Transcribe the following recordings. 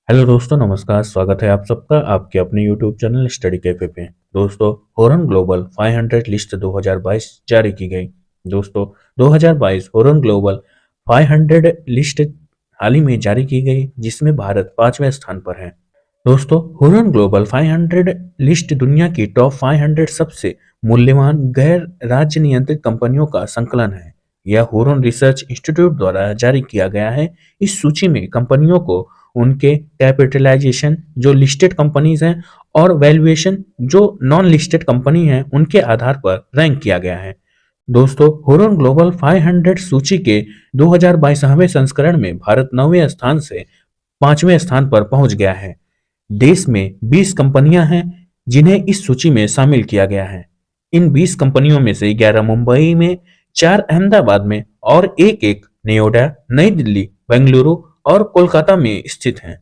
Hello दोस्तों, नमस्कार। स्वागत है आप सबका आपके अपने यूट्यूब चैनल स्टडी कैफे पे। दोस्तों, होरन ग्लोबल 500 लिस्ट 2022 जारी की गई। दोस्तों, 2022 होरन ग्लोबल 500 लिस्ट हाल ही में जारी की गई, जिसमें भारत 5वें स्थान पर है। दोस्तों, हुरन ग्लोबल 500 लिस्ट दुनिया की टॉप 500 सबसे मूल्यवान गैर राज्य नियंत्रित कंपनियों का संकलन है। यह हुरन रिसर्च इंस्टीट्यूट द्वारा जारी किया गया है। इस सूची में कंपनियों को उनके कैपिटलाइजेशन, जो लिस्टेड कंपनीज हैं, और वैल्यूएशन, जो नॉन लिस्टेड कंपनी हैं, उनके आधार पर रैंक किया गया है। दोस्तों, हुरन ग्लोबल 500 सूची के 2022वें संस्करण में भारत 9वें स्थान से 5वें स्थान पर पहुंच गया है। देश में 20 कंपनियां हैं जिन्हें इस सूची में शामिल किया गया है। इन 20 कंपनियों में से 11 मुंबई में, 4 अहमदाबाद में और एक नोएडा, नई दिल्ली, बेंगलुरु और कोलकाता में स्थित हैं।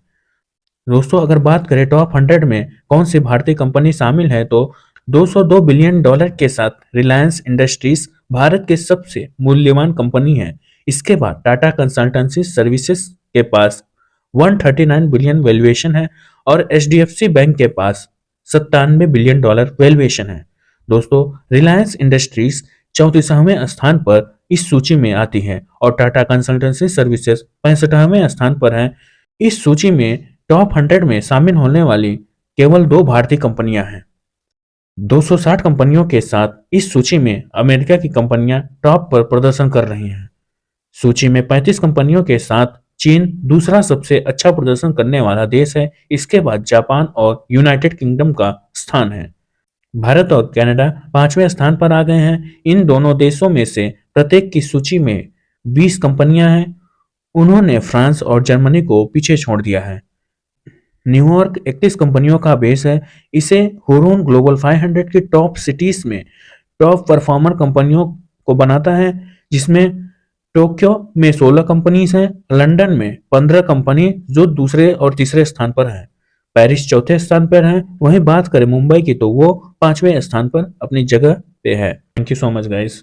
दोस्तों, अगर बात करें टॉप 100 में कौन सी भारतीय कंपनी शामिल है, तो $202 बिलियन के साथ रिलायंस इंडस्ट्रीज भारत के सबसे मूल्यवान कंपनी है। इसके बाद टाटा कंसल्टेंसी सर्विसेज के पास 139 बिलियन वैल्यूएशन है और एचडीएफसी बैंक के पास $97 बिलियन वैल्यूएशन है। दोस्तों, रिलायंस इंडस्ट्रीज 34वें स्थान पर इस सूची में आती है और टाटा कंसल्टेंसी सर्विसेज 65वें स्थान पर है। इस सूची में टॉप 100 में शामिल होने वाली केवल 2 भारतीय कंपनियां हैं। 260 कंपनियों के साथ इस सूची में अमेरिका की कंपनियां टॉप पर प्रदर्शन कर रही हैं। सूची में 35 कंपनियों के साथ चीन दूसरा सबसे अच्छा प्रदर्शन करने वाला देश है। इसके बाद जापान और यूनाइटेड किंगडम का स्थान है। भारत और कनाडा 5वें स्थान पर आ गए हैं। इन दोनों देशों में से प्रत्येक की सूची में 20 कंपनियां हैं। उन्होंने फ्रांस और जर्मनी को पीछे छोड़ दिया है। न्यूयॉर्क 31 कंपनियों का बेस है। इसे हुरून ग्लोबल 500 की टॉप सिटीज में टॉप परफॉर्मर कंपनियों को बनाता है, जिसमें टोक्यो में 16 कंपनीज हैं, लंदन में 15 कंपनी जो दूसरे और तीसरे स्थान पर हैं, पेरिस चौथे स्थान पर है। वहीं बात करें मुंबई की, तो वो 5वें स्थान पर अपनी जगह पे है। Thank you so much guys.